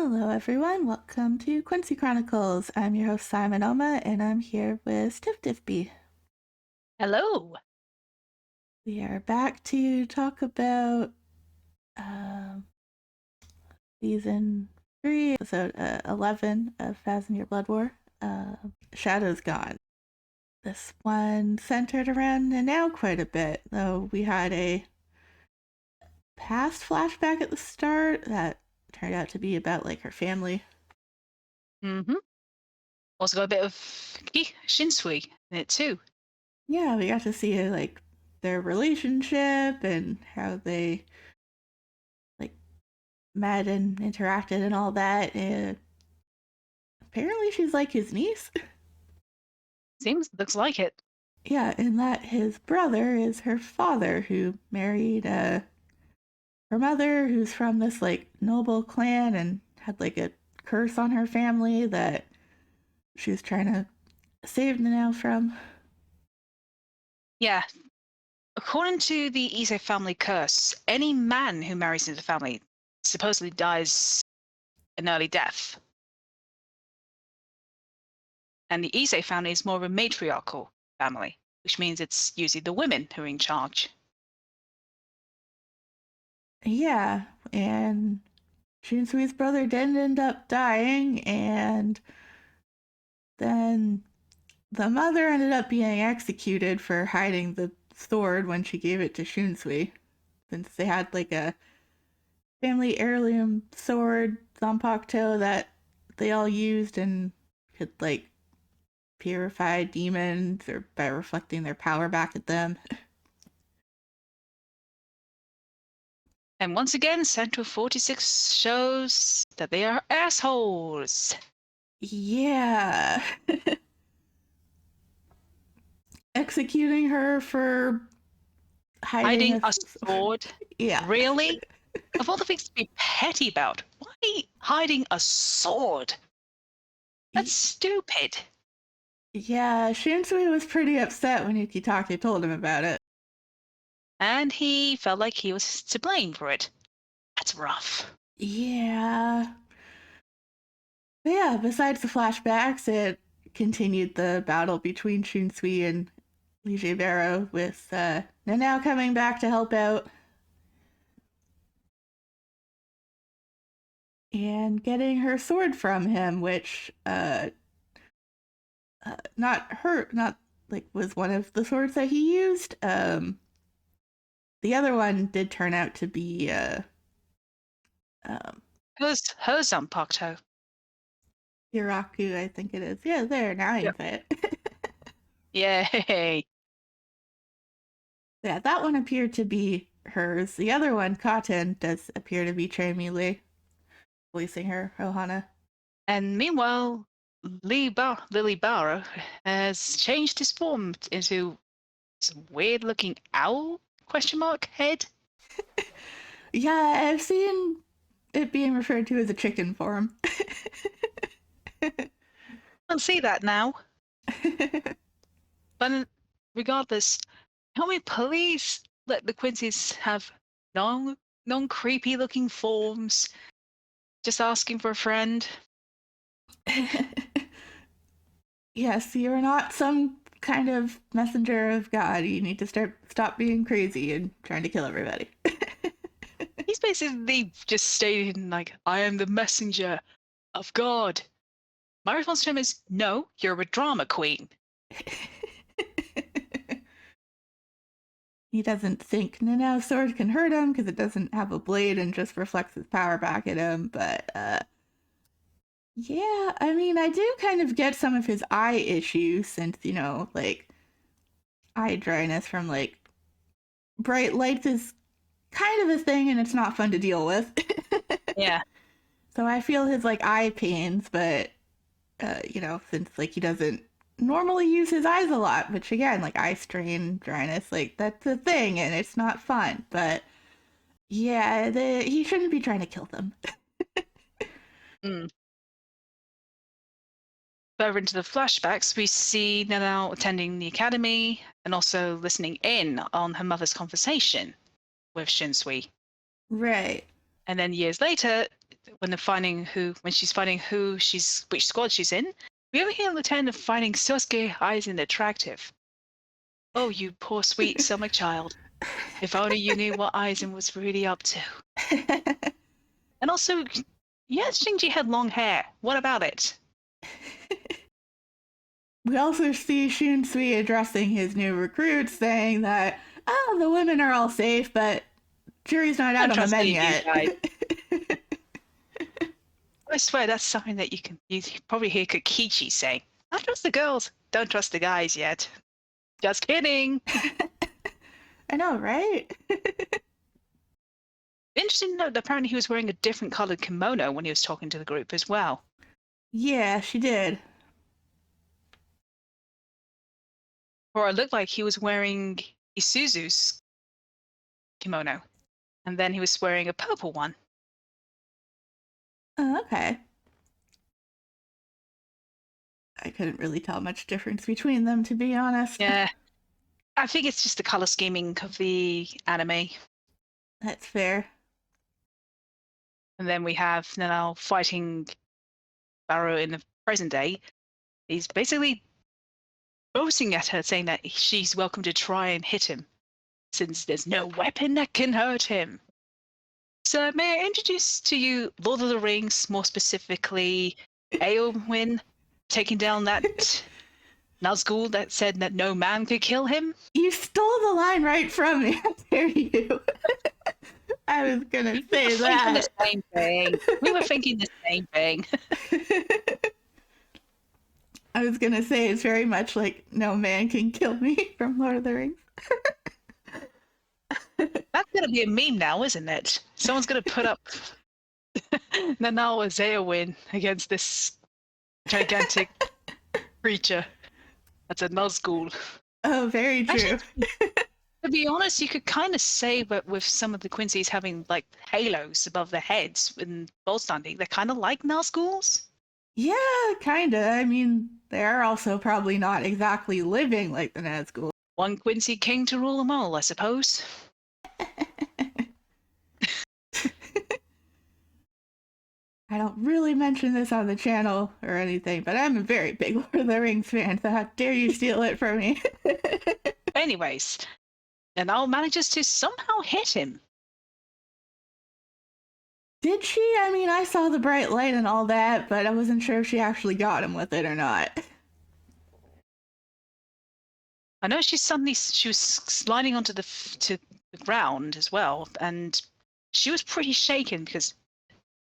Hello, everyone. Welcome to Quincy Chronicles. I'm your host, Simon Oma, and I'm here with Tiftifbee. Hello. We are back to talk about um season 3, episode 11 of Thousand Year Blood War, Shadow's Gone. This one centered around Nanao quite a bit, though we had a past flashback at the start that turned out to be about like her family. Mm-hmm. Also got a bit of Shinsui in it too. Yeah, we got to see like their relationship and how they like met and interacted and all that. And apparently, she's like his niece. Looks like it. Yeah, and that his brother is her father, who married her mother, who's from this like noble clan and had like a curse on her family that she was trying to save Nanao from. Yeah. According to the Ise family curse, any man who marries into the family supposedly dies an early death. And the Ise family is more of a matriarchal family, which means it's usually the women who are in charge. Yeah, and Shinsui's brother didn't end up dying, and then the mother ended up being executed for hiding the sword when she gave it to Shunsui, since they had like a family heirloom sword, Zanpakuto, that they all used and could like purify demons or by reflecting their power back at them. And once again, Central 46 shows that they are assholes. Yeah. Executing her for hiding Hiding a. a sword? Yeah. Really? Of all the things to be petty about, why hiding a sword? That's stupid. Yeah, Shunsui was pretty upset when Yukitake told him about it. And he felt like he was to blame for it. That's rough. Yeah. But yeah, besides the flashbacks, it continued the battle between Shunsui and Liege Barrow, with Nanao coming back to help out and getting her sword from him, which not like was one of the swords that he used. The other one did turn out to be um, Her Zanpakuto. Hiraku, I think it is. Yeah, there, now you Yep. can say it. Yay. Yeah, that one appeared to be hers. The other one, Cotton, does appear to be Lee, releasing her Ohana. And meanwhile, Lily Barrow has changed his form into some weird looking owl question mark head. Yeah, I've seen it being referred to as a chicken form. I'll see that now. But regardless, can we please let the Quincy's have non creepy looking forms? Just asking for a friend. Yes, you're not some kind of messenger of God. You need to stop being crazy and trying to kill everybody. He's basically just stating like, I am the messenger of God. My response to him is, no, you're a drama queen. He doesn't think Nanao's sword can hurt him because it doesn't have a blade and just reflects his power back at him. But yeah, I mean, I do kind of get some of his eye issues since, like eye dryness from like bright lights is kind of a thing and it's not fun to deal with. Yeah. So I feel his like eye pains, but since like he doesn't normally use his eyes a lot, which again, like eye strain, dryness, like that's a thing and it's not fun. But yeah, he shouldn't be trying to kill them. Mm. Further into the flashbacks, we see Nanao attending the academy and also listening in on her mother's conversation with Shinsui. Right. And then years later, when she's finding which squad she's in, we overhear Lieutenant finding Sosuke Aizen attractive. Oh, you poor sweet stomach child. If only you knew what Aizen was really up to. And also, yes, Shinji had long hair. What about it? We also see Shunsui addressing his new recruits, saying that, oh, the women are all safe, but jury's not I out don't on the trust men any of you yet. guys. I swear that's something that you probably hear Kokichi saying. I trust the girls, don't trust the guys yet. Just kidding. I know, right? Interesting to note that apparently he was wearing a different colored kimono when he was talking to the group as well. Yeah, she did. Or it looked like he was wearing Isuzu's kimono, and then he was wearing a purple one. Oh, okay. I couldn't really tell much difference between them, to be honest. Yeah, I think it's just the color scheming of the anime. That's fair. And then we have Nanao fighting Barrow in the present day. He's basically boasting at her, saying that she's welcome to try and hit him, since there's no weapon that can hurt him. So may I introduce to you Lord of the Rings, more specifically Eowyn taking down that Nazgul that said that no man could kill him? You stole the line right from me. How dare you? I was gonna We were say thinking the that. same thing. We were thinking the same thing. I was gonna say it's very much like no man can kill me from Lord of the Rings. That's going to be a meme now, isn't it? Someone's going to put up Nanao as Eowyn against this gigantic creature. That's a Nazgul. Oh, very true. Actually, to be honest, you could kind of say that with some of the Quincy's having like halos above their heads in bolt standing, they're kind of like Nazguls. Yeah, kinda. I mean, they're also probably not exactly living like the Nazgul. One Quincy king to rule them all, I suppose. I don't really mention this on the channel or anything, but I'm a very big Lord of the Rings fan, so how dare you steal it from me? Anyways, Nanao manages to somehow hit him. Did she? I mean, I saw the bright light and all that, but I wasn't sure if she actually got him with it or not. I know she was sliding onto to the ground as well, and she was pretty shaken because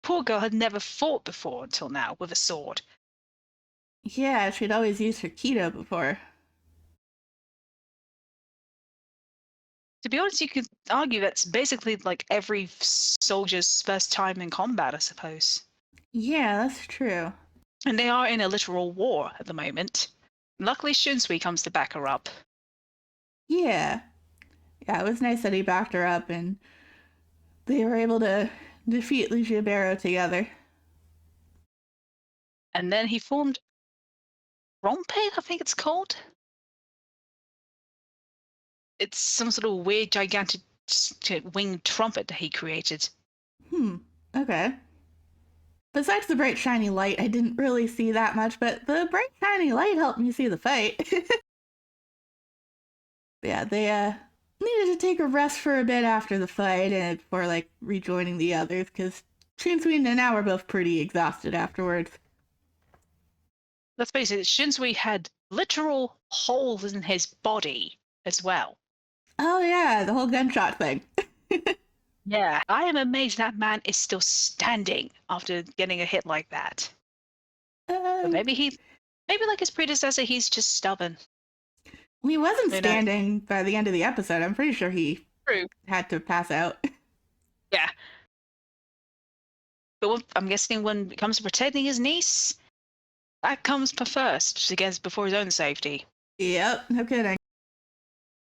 poor girl had never fought before until now with a sword. Yeah, she'd always used her Keto before. To be honest, you could argue that's basically like every soldier's first time in combat, I suppose. Yeah, that's true. And they are in a literal war at the moment. Luckily, Shunsui comes to back her up. Yeah. Yeah, it was nice that he backed her up and they were able to defeat Lucia Barrow together. And then he formed Rompade, I think it's called. It's some sort of weird, gigantic winged trumpet that he created. Okay. Besides the bright shiny light, I didn't really see that much, but the bright shiny light helped me see the fight. Yeah, they needed to take a rest for a bit after the fight and before like rejoining the others because Shunsui and Nanao were both pretty exhausted afterwards. Let's face it, Shunsui had literal holes in his body as well. Oh yeah, the whole gunshot thing. Yeah, I am amazed that man is still standing after getting a hit like that. But Um, maybe like his predecessor, he's just stubborn. he wasn't You know, standing by the end of the episode. I'm pretty sure he true. had to pass out. Yeah. But I'm guessing when it comes to protecting his niece, that comes first, against before his own safety. Yep, no kidding.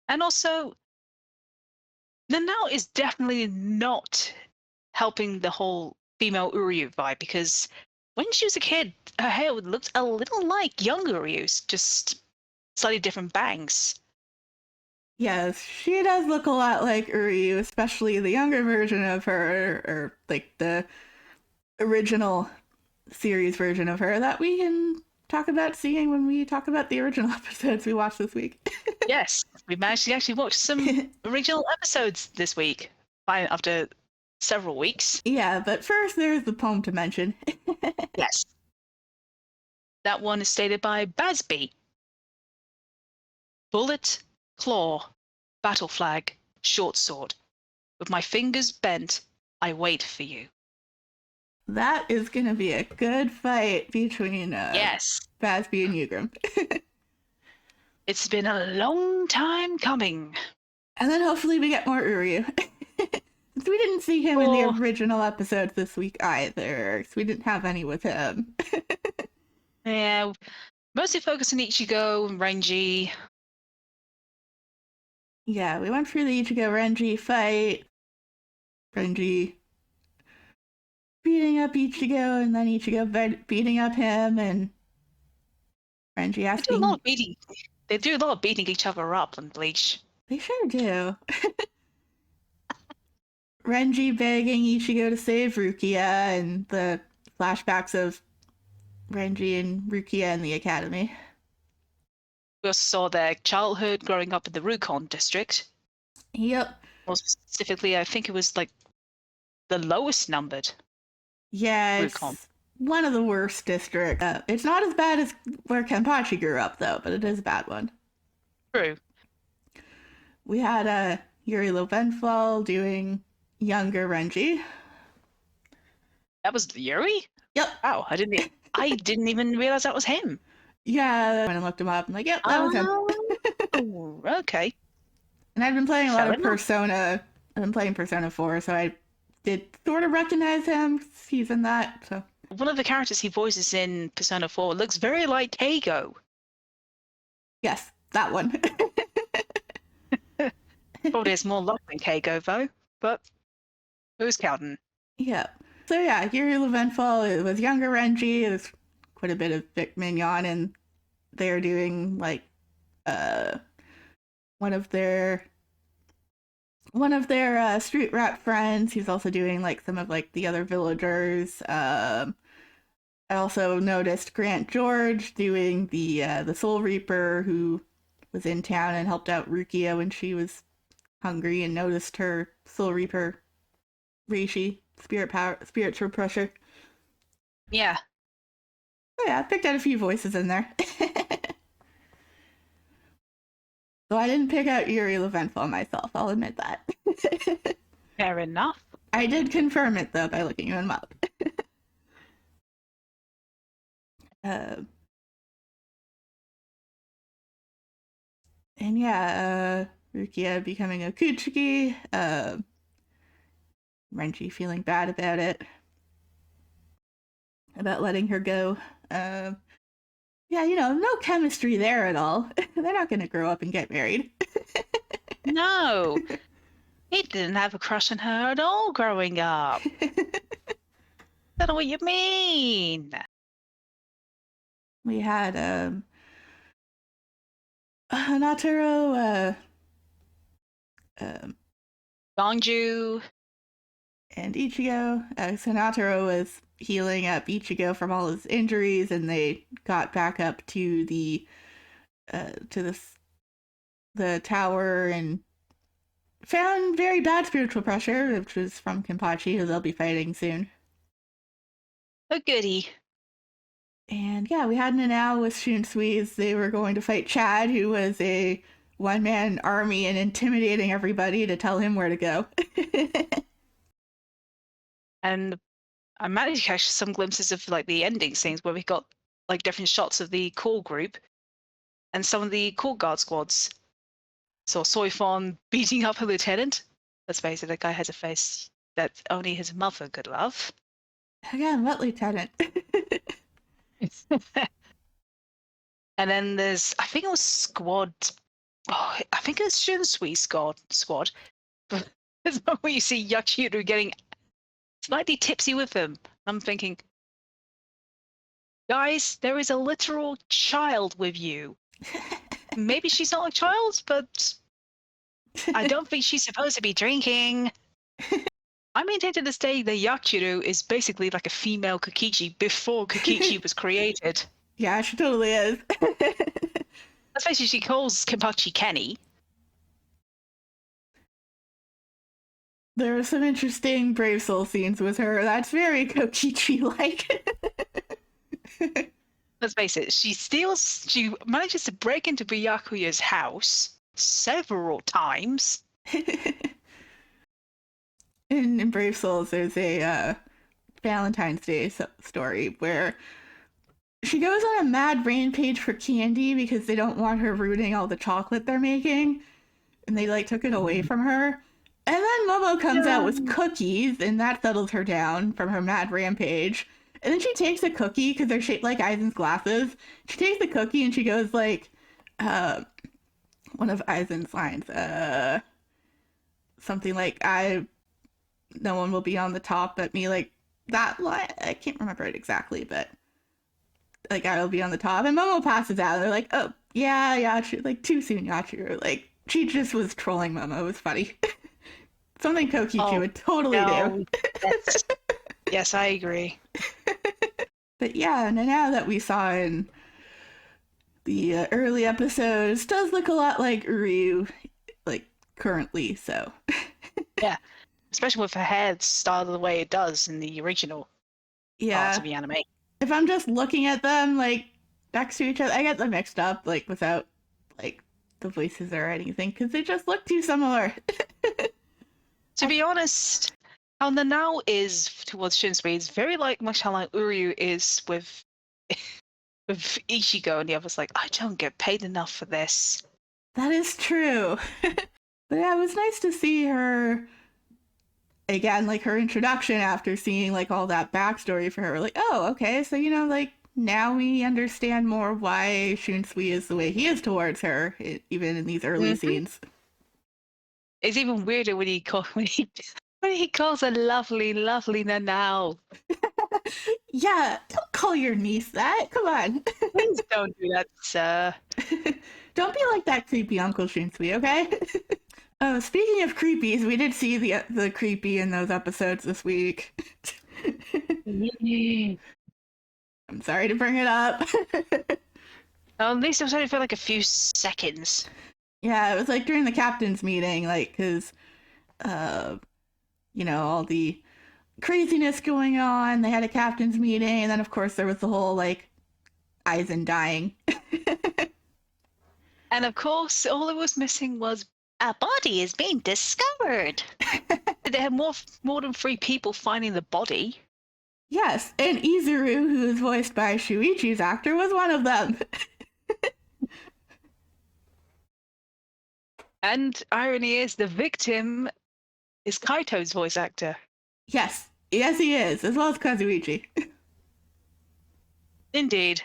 And also, Nanao is definitely not helping the whole female Uryu vibe because when she was a kid, her hair looked a little like young Uryu's, just slightly different bangs. Yes, she does look a lot like Uryu, especially the younger version of her, or like the original series version of her that we can talk about seeing when we talk about the original episodes we watched this week. Yes, we managed to actually watch some original episodes this week, after several weeks. Yeah, but first there's the poem to mention. Yes. That one is stated by Basby. Bullet, claw, battle flag, short sword. With my fingers bent, I wait for you. That is going to be a good fight between Yes. Basby and Ugram. It's been a long time coming. And then hopefully we get more Uryu. Since we didn't see him in the original episodes this week either, so we didn't have any with him. Yeah, mostly focus on Ichigo and Renji. Yeah, we went through the Ichigo Renji fight. Renji beating up Ichigo, and then Ichigo beating up him, and Renji asking. They do a lot of beating each other up on Bleach. They sure do. Renji begging Ichigo to save Rukia, and the flashbacks of Renji and Rukia in the academy. We also saw their childhood growing up in the Rukon district. Yep. More specifically, I think it was like the lowest numbered. Yeah, it's Rukon. One of the worst districts. It's not as bad as where Kenpachi grew up, though, but it is a bad one. True. We had Yuri Lovenfall doing younger Renji. That was Yuri? Yep. Wow, I didn't even realize that was him. Yeah, when I looked him up, I'm like, yep, that was him. Okay. And I've been playing a lot of Persona. I've been playing Persona 4, so I did sort of recognize him. He's in that, so. One of the characters he voices in Persona 4 looks very like Keigo. Yes, that one. Probably has more luck than Keigo, though, but who's counting? Yeah. So yeah, Yuri Lovenfall, it was younger Renji. There's quite a bit of Vic Mignon, and they're doing like one of their street rat friends. He's also doing like some of like the other villagers. I also noticed Grant George doing the Soul Reaper, who was in town and helped out Rukia when she was hungry and noticed her Soul Reaper Reishi spiritual pressure. Yeah. Oh yeah, I picked out a few voices in there. So I didn't pick out Yuri Lovenfall myself, I'll admit that. Fair enough. I did confirm it though by looking him up. And yeah, Rukia becoming a Kuchiki, Renji feeling bad about it, about letting her go. Yeah, no chemistry there at all. They're not going to grow up and get married. No, he didn't have a crush on her at all growing up. That's what you mean. We had Nataro, Gongju, and Ichigo. So Nataro was healing up Ichigo from all his injuries, and they got back up to the tower and found very bad spiritual pressure, which was from Kenpachi, who they'll be fighting soon. a goodie. And yeah, we had Nanao with Shunsui. They were going to fight Chad, who was a one-man army and intimidating everybody to tell him where to go. And I managed to catch some glimpses of like the ending scenes where we got like different shots of the core group and some of the core guard squads. So Soifon beating up a lieutenant. Let's face it, the guy has a face that only his mother could love. Again, what lieutenant? And then there's, I think it was squad. Oh, I think it's Shunsui squad. But there's one where you see Yachiru getting slightly tipsy with him. I'm thinking, guys, there is a literal child with you. Maybe she's not a child, but I don't think she's supposed to be drinking. I maintain to this day that Yachiru is basically like a female Kokichi before Kokichi was created. Yeah, she totally is. That's basically she calls Kenpachi Kenny. There are some interesting Brave Soul scenes with her. That's very Kokichi-like. Let's face it, she manages to break into Byakuya's house several times. In Brave Souls, there's a Valentine's Day story where she goes on a mad rampage for candy because they don't want her ruining all the chocolate they're making, and they like took it away from her. And then Momo comes out with cookies, and that settles her down from her mad rampage. And then she takes a cookie because they're shaped like Aizen's glasses. She takes the cookie and she goes like, one of Aizen's lines, something like, no one will be on the top but me, like that line. I can't remember it exactly, but like I will be on the top. And Momo passes out. And they're like, oh yeah, Yachiru, like too soon, Yachiru. Like she just was trolling Momo. It was funny. Something Kokichi would totally do. Yes. Yes, I agree. But yeah, now that we saw in the early episodes, does look a lot like Uryu, like currently. So Yeah, especially with her hair styled the way it does in the original parts of the anime. If I'm just looking at them like next to each other, I get them mixed up, like without like the voices or anything, because they just look too similar. To be honest, how Nanao is towards Shinsuke is very much how like Uryu is with with Ichigo, and the other's like, I don't get paid enough for this. That is true. But yeah, it was nice to see her again, like her introduction after seeing like all that backstory for her. Like, oh, okay, so like now we understand more why Shunsui is the way he is towards her, even in these early scenes. It's even weirder when he calls her lovely, lovely Nanao. Yeah, don't call your niece that. Come on. Please don't do that, sir. Don't be like that creepy Uncle Shunsui, okay? Oh, speaking of creepies, we did see the creepy in those episodes this week. I'm sorry to bring it up. At least it was only for like a few seconds. Yeah, it was like during the captain's meeting, like, because, all the craziness going on. They had a captain's meeting, and then, of course, there was the whole, like, Aizen dying. And, of course, all it was missing was a body is being discovered. They had more than 3 people finding the body. Yes, and Izuru, who is voiced by Shuichi's actor, was one of them. And irony is, the victim is Kaito's voice actor. Yes, he is, as well as Kazuichi. Indeed.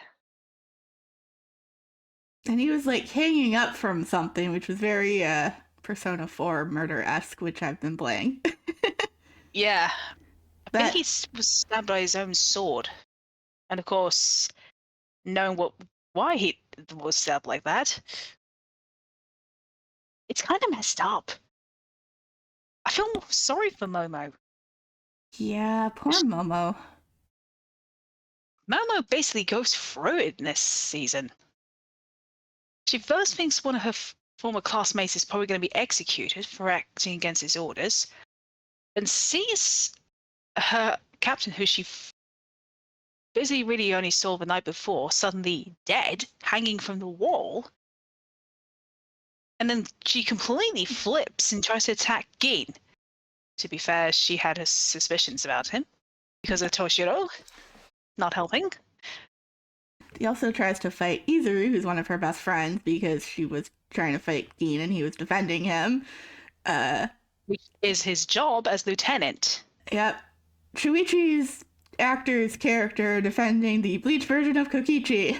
And he was like hanging up from something, which was very Persona 4 murder-esque, which I've been playing. Yeah. I think he was stabbed by his own sword. And of course, knowing why he was stabbed like that, it's kind of messed up. I feel sorry for Momo. Yeah, poor Momo. Momo basically goes through it in this season. She first thinks one of her former classmates is probably going to be executed for acting against his orders, and sees her captain, who she basically really only saw the night before, suddenly dead, hanging from the wall. And then she completely flips and tries to attack Gin. To be fair, she had her suspicions about him because of Toshiro not helping. He also tries to fight Izuru, who's one of her best friends, because she was trying to fight Gin and he was defending him. Which is his job as lieutenant. Yep. Shuichi's actor's character defending the Bleach version of Kokichi.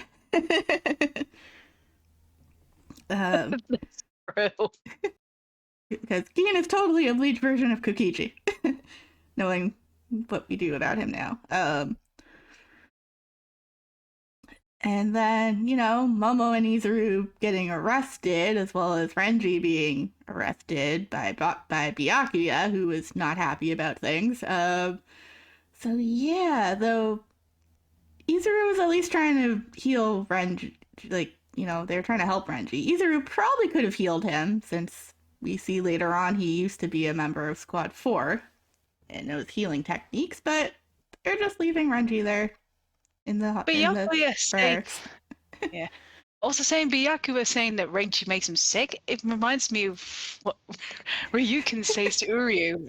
True. Because Gin is totally a Bleach version of Kokichi. Knowing what we do about him now. And then, Momo and Izuru getting arrested, as well as Renji being arrested by Byakuya, who was not happy about things. So yeah, though Izuru was at least trying to heal Renji, like, they were trying to help Renji. Izuru probably could have healed him, since we see later on he used to be a member of Squad 4 and knows healing techniques, but they're just leaving Renji there But in the Byakuya saying, barracks. yeah. Also saying Byakuya saying that Renji makes him sick, it reminds me of what Ryukin says to Uryu.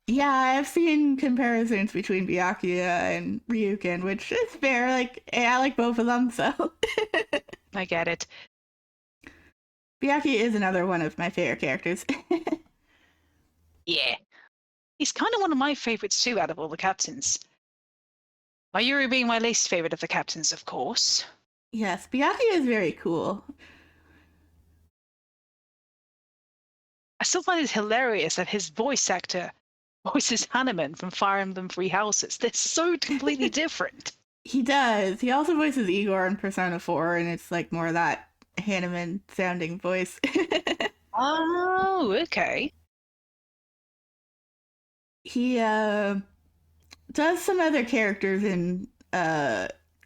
Yeah, I've seen comparisons between Byakuya and Ryukin, which is fair. Like, I like both of them, so. I get it. Byakuya is another one of my favorite characters. Yeah. He's kind of one of my favorites too out of all the captains. Mayuri being my least favorite of the captains, of course. Yes, Byakuya is very cool. I still find it hilarious that his voice actor voices Hanneman from Fire Emblem Three Houses. They're so completely different. He does. He also voices Igor in Persona 4, and it's like more that Hanneman sounding voice. Oh, okay. He does some other characters in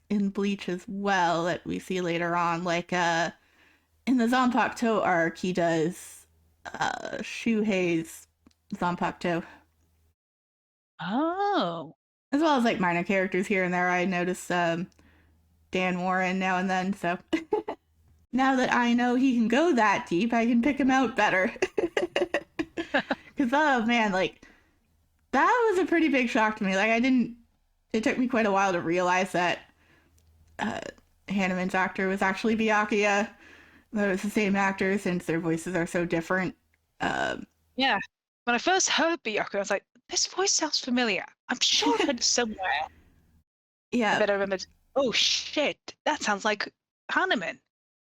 Bleach as well that we see later on, like in the Zanpakuto arc, he does Shuhei's Zanpakuto, Oh. as well as like minor characters here and there. I notice Dan Warren now and then, so now that I know he can go that deep, I can pick him out better. Because oh man, like that was a pretty big shock to me. Like I didn't. It took me quite a while to realize that uh, Hanneman's actor was actually Byakuya. That it was the same actor since their voices are so different. Um, Yeah. When I first heard Byakuya, I was like, this voice sounds familiar. I'm sure I've heard it somewhere. And yeah, then I remembered, oh shit, that sounds like Hanneman.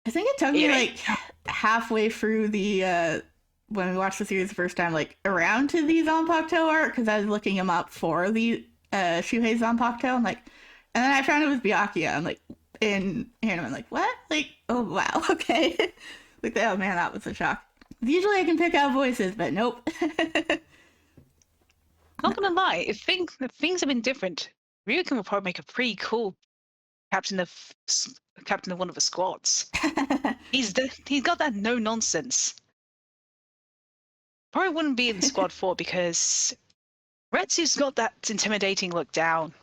I think it took me It like ain't. halfway through the when we watched the series the first time, like around to the Zanpakuto arc, because I was looking him up for the Shuhei Zanpakuto. I'm like, and then I found it was Byakuya. I'm like, in Hanneman, like what? Like, oh wow, okay. Like, oh man, that was a shock. Usually I can pick out voices, but nope. Not gonna lie, if things have been different, Ryukin would probably make a pretty cool captain of captain of one of the squads. He's got that no nonsense. Probably wouldn't be in squad 4 because Retsu's got that intimidating look down.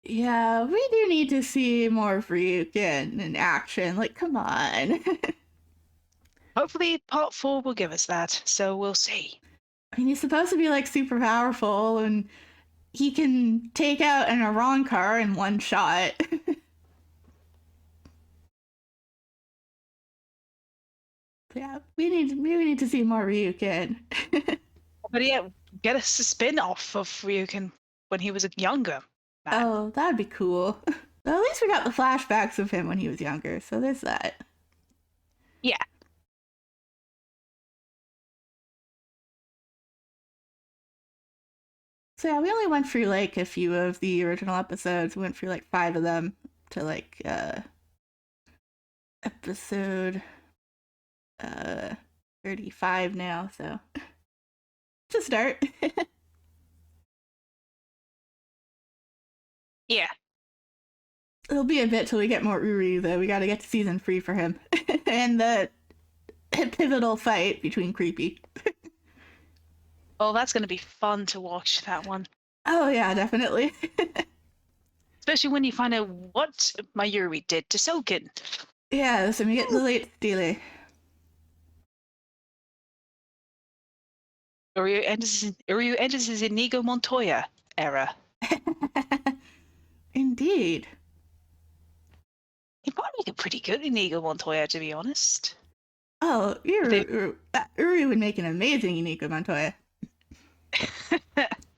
Yeah, we do need to see more Ryukin in action. Like, come on. Hopefully part 4 will give us that, so we'll see. I mean, he's supposed to be like super powerful, and he can take out an Iran car in one shot. Yeah, we need to see more Ryukin. But yeah, get us a spin-off of Ryukin when he was a younger man. Oh, that'd be cool. Well, at least we got the flashbacks of him when he was younger, so there's that. Yeah. So yeah, we only went through like a few of the original episodes. We went through like 5 of them to like episode 35 now, so to start. Yeah. It'll be a bit till we get more Uri though. We got to get to season 3 for him. And the pivotal fight between Creepy. Oh, that's going to be fun to watch, that one. Oh yeah, definitely. Especially when you find out what Mayuri did to Soken. Yeah, so we get the late Steely. Uryu enters his Inigo Montoya era. Indeed. He might make a pretty good Inigo Montoya, to be honest. Oh, Uri would make an amazing Inigo Montoya.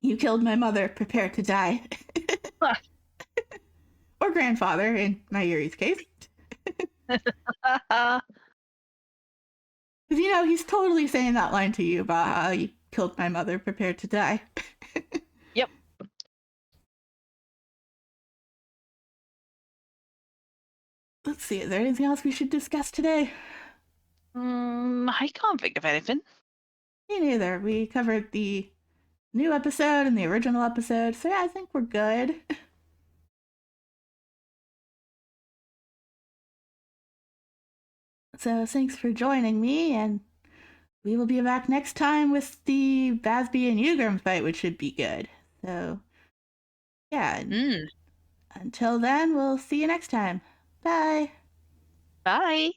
You killed my mother, prepare to die. Or grandfather, in my Yuri's case. Because, he's totally saying that line to you about how you killed my mother, prepare to die. Yep. let's see, is there anything else we should discuss today? I can't think of anything. Me neither. We covered the new episode and the original episode, so yeah, I think we're good. So thanks for joining me, and we will be back next time with the Basby and Ugram fight, which should be good. So yeah, Mm. until then, we'll see you next time. Bye. Bye.